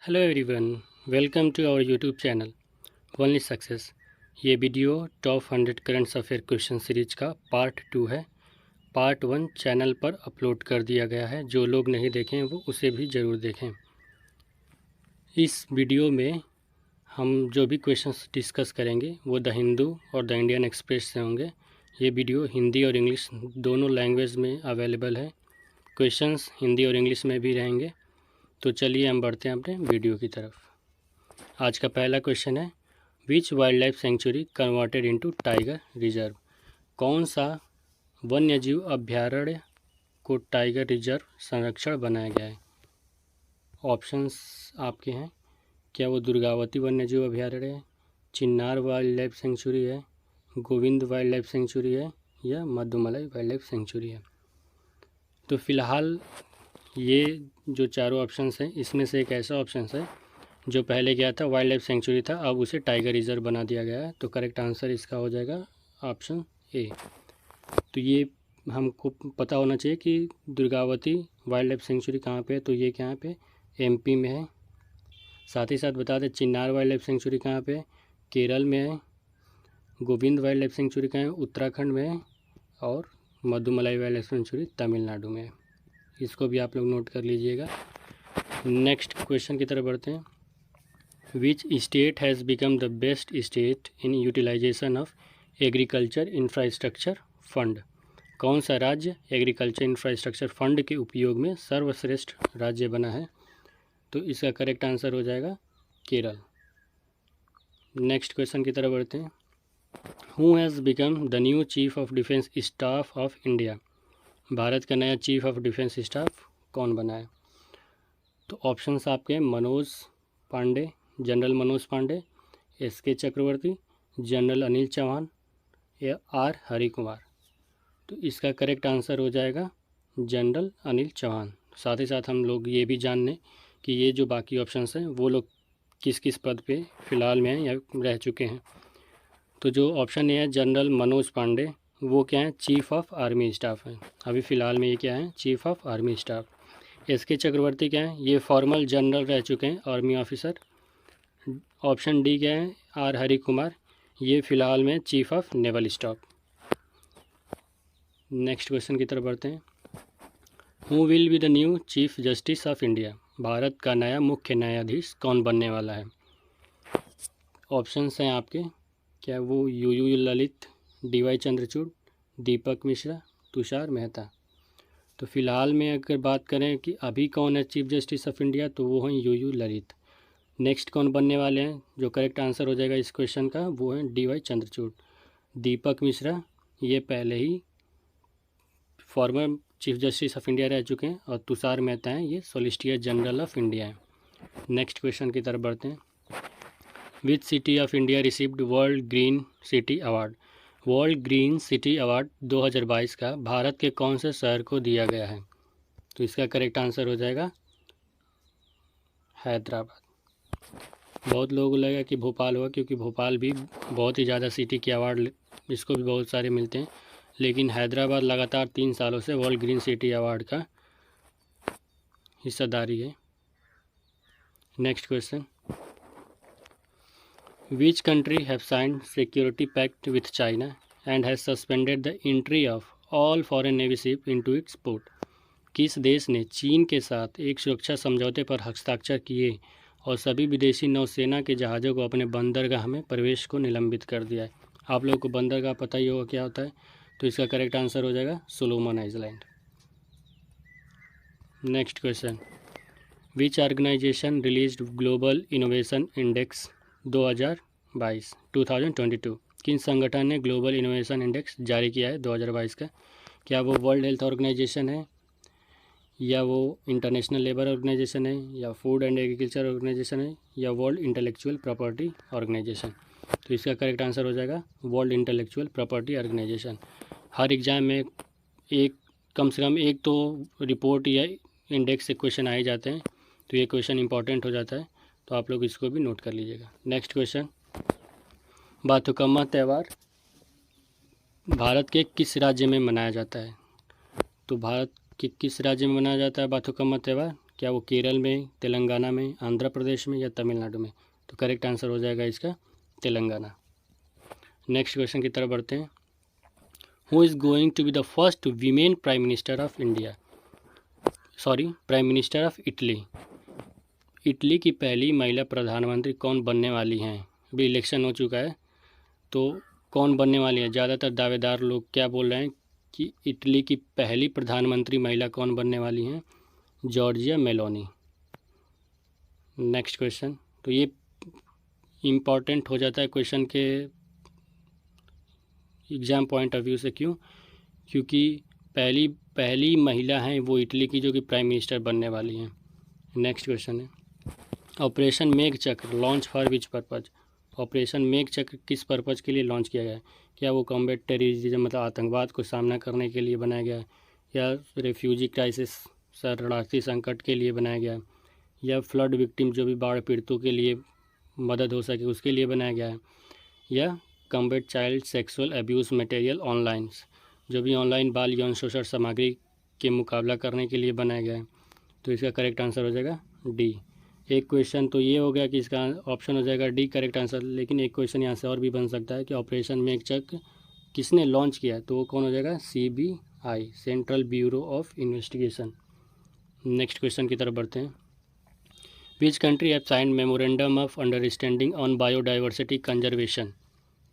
Hello everyone, welcome to our YouTube channel only success. ये video top 100 current affair question series का part 2 है। Part 1 channel पर upload कर दिया गया है, जो लोग नहीं देखें वो उसे भी ज़रूर देखें। इस वीडियो में हम जो भी क्वेश्चंस डिस्कस करेंगे वो द हिंदू और द इंडियन एक्सप्रेस से होंगे। ये वीडियो हिंदी और इंग्लिश दोनों लैंग्वेज में अवेलेबल है। क्वेश्चंस हिंदी और इंग्लिश में भी रहेंगे। तो चलिए हम बढ़ते हैं अपने वीडियो की तरफ। आज का पहला क्वेश्चन है, which wildlife sanctuary converted into tiger reserve? कौन सा वन्यजीव अभ्यारण्य को टाइगर रिजर्व संरक्षण बनाया गया है? ऑप्शंस आपके हैं। क्या वो दुर्गावती वन्यजीव अभ्यारण्य है, चिन्नार वाइल्ड लाइफ सेंचुरी है, गोविंद वाइल्ड लाइफ सेंचुरी है, या मधुमलाई वाइल्ड लाइफ सेंचुरी है? तो फिलहाल ये जो चारों ऑप्शंस हैं इसमें से एक ऐसा ऑप्शंस है जो पहले क्या था, वाइल्ड लाइफ सेंचुरी था, अब उसे टाइगर रिजर्व बना दिया गया है। तो करेक्ट आंसर इसका हो जाएगा ऑप्शन ए। तो ये हमको पता होना चाहिए कि दुर्गावती वाइल्ड लाइफ सेंचुरी कहाँ पे है। तो ये कहाँ पे, एमपी में है। साथ ही साथ बता दें चिन्नार वाइल्ड लाइफ सेंचुरी कहाँ पे है, केरल में है। गोविंद वाइल्ड लाइफ सेंचुरी कहाँ है, उत्तराखंड में है। और Mudumalai wildlife sanctuary Tamil Nadu में है। इसको भी आप लोग नोट कर लीजिएगा। नेक्स्ट क्वेश्चन की तरफ बढ़ते हैं। Which state has become the best state in utilisation of agriculture infrastructure fund? कौन सा राज्य एग्रीकल्चर इंफ्रास्ट्रक्चर फंड के उपयोग में सर्वश्रेष्ठ राज्य बना है? तो इसका करेक्ट आंसर हो जाएगा केरल। नेक्स्ट क्वेश्चन की तरफ बढ़ते हैं। Who has become the new chief of defence staff of India? Bharat का नया चीफ ऑफ डिफेंस स्टाफ कौन बना है? तो ऑप्शंस आपके हैं, मनोज पांडे, जनरल मनोज पांडे, एसके चक्रवर्ती, जनरल अनिल चौहान, या आर हरि कुमार? तो इसका करेक्ट आंसर हो जाएगा जनरल अनिल चौहान। साथ ही साथ हम लोग ये भी जान लें कि ये जो बाकी ऑप्शंस हैं वो लोग किस किस पद पे फ़िलहाल में हैं या रह चुके हैं। तो जो ऑप्शन ए है जनरल मनोज पांडे, वो क्या है, चीफ ऑफ आर्मी स्टाफ है। अभी फ़िलहाल में ये क्या है, chief of army staff. SK Chakravarti क्या है, ये फॉर्मल जनरल रह चुके हैं, आर्मी ऑफिसर। ऑप्शन डी क्या है, आर हरि कुमार, ये फ़िलहाल में chief of naval staff. Next question की तरफ बढ़ते हैं। Who will be the new chief justice of India? Bharat का नया मुख्य न्यायाधीश कौन बनने वाला है? ऑप्शंस हैं आपके, क्या वो यू ललित, डी.वाई. चंद्रचूड़, दीपक मिश्रा, तुषार मेहता? तो फ़िलहाल में अगर बात करें कि अभी कौन है चीफ जस्टिस ऑफ इंडिया, तो वो हैं यू ललित। नेक्स्ट कौन बनने वाले हैं, जो करेक्ट आंसर हो जाएगा इस क्वेश्चन का, वो हैं डी.वाई. चंद्रचूड़। दीपक मिश्रा ये पहले ही former chief justice of India रह चुके हैं, और तुषार मेहता हैं ये सॉलिसिटर जनरल ऑफ इंडिया हैं। नेक्स्ट क्वेश्चन की तरफ बढ़ते हैं। Which city of India received world green city award? World green city award 2022 का भारत के कौन से शहर को दिया गया है? तो इसका करेक्ट आंसर हो जाएगा हैदराबाद। बहुत लोगों को लगेगा कि भोपाल होगा, क्योंकि भोपाल भी बहुत ही ज़्यादा सिटी के अवार्ड इसको भी बहुत सारे मिलते हैं, लेकिन हैदराबाद लगातार 3 सालों से वर्ल्ड ग्रीन सिटी अवार्ड का हिस्सेदारी है। Next question. Which country have signed security pact with China and has suspended the entry of all foreign navy ship into its port? किस देश ने चीन के साथ एक सुरक्षा समझौते पर हस्ताक्षर किए और सभी विदेशी नौसेना के जहाज़ों को अपने बंदरगाह में प्रवेश को निलंबित कर दिया है? आप लोगों को बंदरगाह पता ही होगा क्या होता है। तो इसका करेक्ट आंसर हो जाएगा Solomon Island. Next question. Which organisation released global innovation index 2022? किन संगठन ने ग्लोबल इनोवेशन इंडेक्स जारी किया है 2022 का? क्या वो वर्ल्ड हेल्थ ऑर्गेनाइजेशन है, या वो इंटरनेशनल लेबर ऑर्गेनाइजेशन है, या फूड एंड एग्रीकल्चर ऑर्गेनाइजेशन है, या वर्ल्ड इंटेलेक्चुअल प्रॉपर्टी ऑर्गेनाइजेशन? तो इसका करेक्ट आंसर हो जाएगा वर्ल्ड इंटेलेक्चुअल प्रॉपर्टी ऑर्गेनाइजेशन। हर एग्ज़ाम में एक कम से कम एक तो रिपोर्ट या इंडेक्स से क्वेश्चन आए जाते हैं, तो ये क्वेश्चन इंपॉर्टेंट हो जाता है, तो आप लोग इसको भी नोट कर लीजिएगा। Next question. बाथुकम्मा त्यौहार भारत के किस राज्य में मनाया जाता है? तो भारत के किस राज्य में मनाया जाता है बाथुकम्मा त्यौहार? क्या वो केरल में, तेलंगाना में, आंध्र प्रदेश में या तमिलनाडु में? तो करेक्ट आंसर हो जाएगा इसका तेलंगाना। नेक्स्ट क्वेश्चन की तरफ बढ़ते हैं। Who is going to be the first women prime minister of India, prime minister of Italy? Italy की पहली महिला प्रधानमंत्री कौन बनने वाली हैं? अभी इलेक्शन हो चुका है, तो कौन बनने वाली है? ज़्यादातर दावेदार लोग क्या बोल रहे हैं कि इटली की पहली प्रधानमंत्री महिला कौन बनने वाली हैं? Giorgia Meloni. नेक्स्ट क्वेश्चन, तो ये इम्पॉर्टेंट हो जाता है क्वेश्चन के एग्ज़ाम पॉइंट ऑफ व्यू से। क्यों? क्योंकि पहली महिला हैं वो इटली की जो कि प्राइम मिनिस्टर बनने वाली हैं। नेक्स्ट क्वेश्चन है, operation Meghchakra launch for which purpose? Operation Meghchakra किस पर्पज़ के लिए लॉन्च किया गया है? क्या वो कॉम्बैट टेररिज्म मतलब आतंकवाद को सामना करने के लिए बनाया गया है, या रेफ्यूजी क्राइसिस शरणार्थी संकट के लिए बनाया गया है, या फ्लड विक्टिम जो भी बाढ़ पीड़ितों के लिए मदद हो सके उसके लिए बनाया गया है, या combat child sexual abuse material online जो भी ऑनलाइन बाल यौन शोषण सामग्री के मुकाबला करने के लिए बनाया गया है? तो इसका करेक्ट आंसर हो जाएगा डी। एक क्वेश्चन तो ये हो गया कि इसका ऑप्शन हो जाएगा डी करेक्ट आंसर, लेकिन एक क्वेश्चन यहाँ से और भी बन सकता है कि ऑपरेशन मेघचक्र किसने लॉन्च किया है? तो वो कौन हो जाएगा? CBI, central bureau of investigation. Next question की तरफ बढ़ते हैं। विच country have signed memorandum of understanding on biodiversity conservation?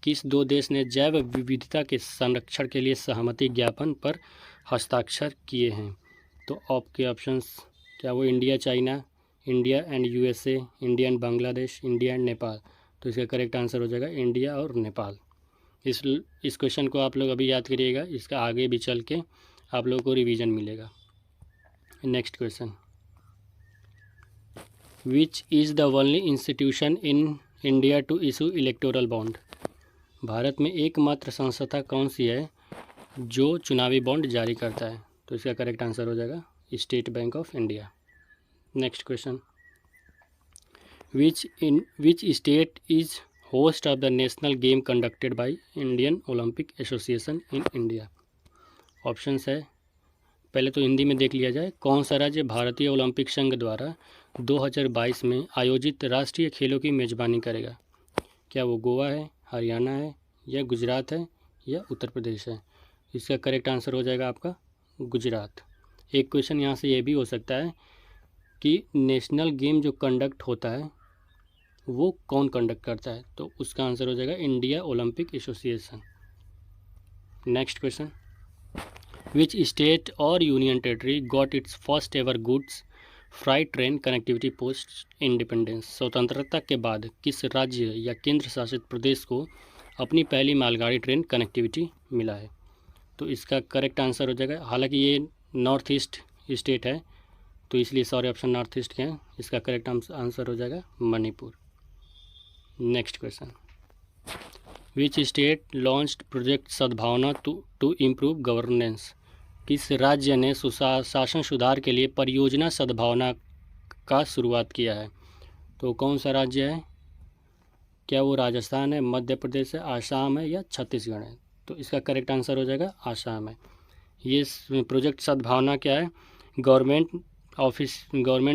किस दो देश ने जैव विविधता के संरक्षण के लिए सहमति ज्ञापन पर हस्ताक्षर किए हैं? तो आपके ऑप्शंस क्या वो India China, India and USA, India and Bangladesh, India and Nepal? तो इसका करेक्ट आंसर हो जाएगा इंडिया और नेपाल। इस क्वेश्चन को आप लोग अभी याद करिएगा, इसका आगे भी चल के आप लोगों को रिवीजन मिलेगा। Next question, which is the only institution in India to issue electoral bond? Bharat में एकमात्र संस्था कौन सी है जो चुनावी बॉन्ड जारी करता है? तो इसका करेक्ट आंसर हो जाएगा state bank of India. Next question, which state is host of the national game conducted by Indian Olympic association in India? Options है, पहले तो हिंदी में देख लिया जाए। कौन सा राज्य भारतीय ओलंपिक संघ द्वारा 2022 में आयोजित राष्ट्रीय खेलों की मेज़बानी करेगा? क्या वो गोवा है, हरियाणा है, या गुजरात है, या उत्तर प्रदेश है? इसका करेक्ट आंसर हो जाएगा आपका गुजरात। एक क्वेश्चन यहाँ से ये भी हो सकता है कि नेशनल गेम जो कंडक्ट होता है वो कौन कंडक्ट करता है? तो उसका आंसर हो जाएगा India Olympic Association. Next question, which state और union territory got its first ever goods freight train connectivity post independence? स्वतंत्रता के बाद किस राज्य या केंद्र शासित प्रदेश को अपनी पहली मालगाड़ी ट्रेन कनेक्टिविटी मिला है? तो इसका करेक्ट आंसर हो जाएगा, हालांकि ये नॉर्थ ईस्ट स्टेट है तो इसलिए सारे ऑप्शन नॉर्थ ईस्ट के हैं। इसका करेक्ट आंसर हो जाएगा Manipur. Next question, which state launched project सद्भावना टू इम्प्रूव गवर्नेंस? किस राज्य ने सुशासन सुधार के लिए परियोजना सद्भावना का शुरुआत किया है? तो कौन सा राज्य है? क्या वो राजस्थान है, मध्य प्रदेश है, आसाम है, या छत्तीसगढ़ है? तो इसका करेक्ट आंसर हो जाएगा आसाम है। ये प्रोजेक्ट सद्भावना क्या है? गवर्नमेंट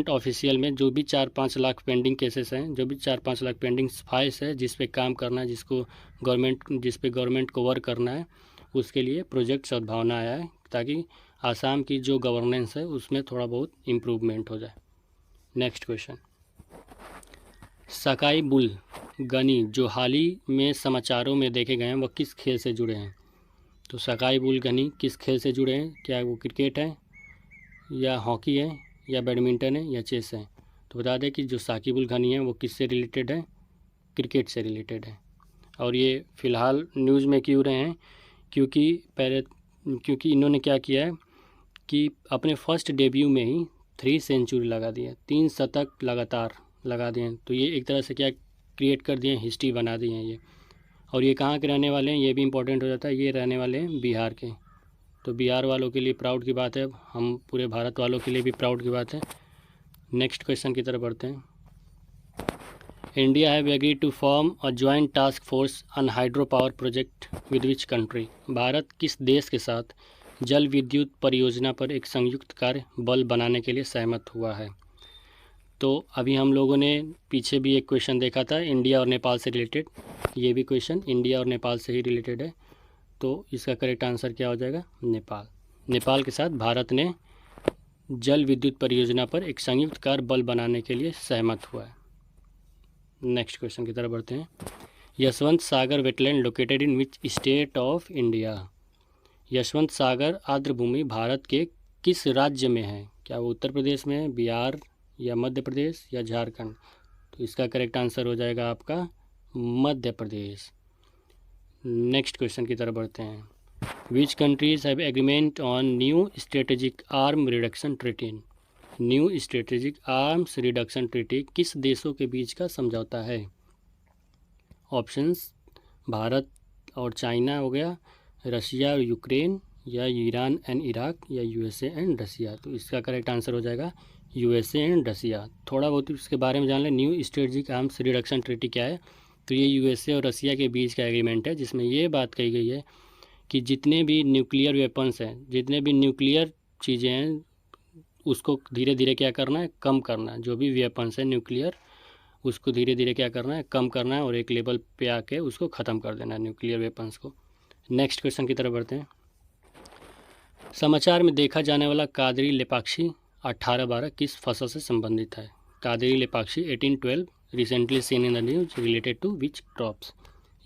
ऑफिशियल में जो भी 4-5 लाख पेंडिंग केसेस हैं, जो भी 4-5 लाख पेंडिंग फाइल्स है जिस पे काम करना है, जिस पे गवर्नमेंट को वर्क करना है, उसके लिए प्रोजेक्ट सद्भावना आया है ताकि आसाम की जो गवर्नेंस है उसमें थोड़ा बहुत इम्प्रूवमेंट हो जाए। नेक्स्ट क्वेश्चन, सकाई बुल गनी जो हाल ही में समाचारों में देखे गए हैं वह किस खेल से जुड़े हैं? तो सकाई बुल गनी किस खेल से जुड़े हैं? क्या वो क्रिकेट है, या हॉकी है, या बैडमिंटन है, या चेस है? तो बता दें कि जो साकिब उल गनी है वो किससे रिलेटेड है? क्रिकेट से रिलेटेड है। और ये फ़िलहाल न्यूज़ में क्यों रहे हैं? क्योंकि इन्होंने क्या किया है कि अपने फर्स्ट डेब्यू में ही 3 सेंचुरी लगा दिए, 3 शतक लगातार लगा दिए। तो ये एक तरह से क्या क्रिएट कर दिए, हिस्ट्री बना दी हैं ये। और ये कहाँ के रहने वाले हैं ये भी इंपॉर्टेंट हो जाता है। ये रहने वाले हैं बिहार के। तो बिहार वालों के लिए प्राउड की बात है, हम पूरे भारत वालों के लिए भी प्राउड की बात है। नेक्स्ट क्वेश्चन की तरफ बढ़ते हैं। India have agreed to form a joint task force on hydro power project with which country? Bharat किस देश के साथ जल विद्युत परियोजना पर एक संयुक्त कार्य बल बनाने के लिए सहमत हुआ है? तो अभी हम लोगों ने पीछे भी एक क्वेश्चन देखा था इंडिया और नेपाल से रिलेटेड, ये भी क्वेश्चन इंडिया और नेपाल से ही रिलेटेड है। तो इसका करेक्ट आंसर क्या हो जाएगा? नेपाल। नेपाल के साथ भारत ने जल विद्युत परियोजना पर एक संयुक्त कार्य बल बनाने के लिए सहमत हुआ है। नेक्स्ट क्वेश्चन की तरफ बढ़ते हैं। Yashwant Sagar wetland located in which state of India? Yashwant Sagar आर्द्रभूमि भारत के किस राज्य में है? क्या वो उत्तर प्रदेश में है, बिहार या मध्य प्रदेश या झारखंड? तो इसका करेक्ट आंसर हो जाएगा आपका मध्य प्रदेश। नेक्स्ट क्वेश्चन की तरफ बढ़ते हैं। Which countries have agreement on new strategic arm reduction treaty? New strategic arms reduction treaty किस देशों के बीच का समझौता है? ऑप्शंस भारत और चाइना हो गया, रशिया और यूक्रेन, या ईरान एंड इराक, या यूएसए एंड रसिया। तो इसका करेक्ट आंसर हो जाएगा यूएसए एंड रसिया। थोड़ा बहुत इसके बारे में जान लें। New strategic arms reduction treaty क्या है? तो ये यूएसए और रसिया के बीच का एग्रीमेंट है, जिसमें ये बात कही गई है कि जितने भी न्यूक्लियर वेपन्स हैं, जितने भी न्यूक्लियर चीज़ें हैं, उसको धीरे धीरे क्या करना है? कम करना है। जो भी वेपन्स है न्यूक्लियर, उसको धीरे धीरे क्या करना है? कम करना है, और एक लेवल पे आके उसको ख़त्म कर देना है, न्यूक्लियर वेपन्स को। नेक्स्ट क्वेश्चन की तरफ बढ़ते हैं। समाचार में देखा जाने वाला कादरी लेपाक्षी 1812 किस फसल से संबंधित है? Kadiri Lepakshi 1812 recently seen in the news related to which crops?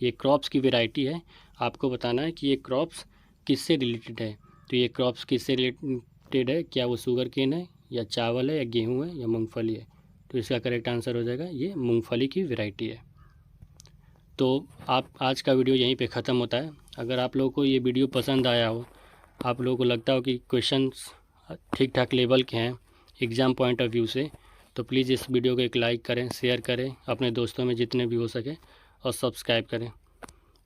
ये क्रॉप्स की वेराइटी है, आपको बताना है कि ये क्रॉप्स किससे रिलेटेड है। तो ये क्रॉप्स किससे रिलेटेड है? क्या वो शुगर केन है, या चावल है, या गेहूँ है, या मूँगफली है? तो इसका करेक्ट आंसर हो जाएगा ये मूँगफली की वेराइटी है। तो आप आज का वीडियो यहीं पे ख़त्म होता है। अगर आप लोगों को ये वीडियो पसंद आया हो, आप लोगों को लगता हो कि क्वेश्चंस ठीक ठाक लेवल के हैं एग्ज़ाम पॉइंट ऑफ व्यू से, तो प्लीज़ इस वीडियो को एक लाइक करें, शेयर करें अपने दोस्तों में जितने भी हो सके, और सब्सक्राइब करें।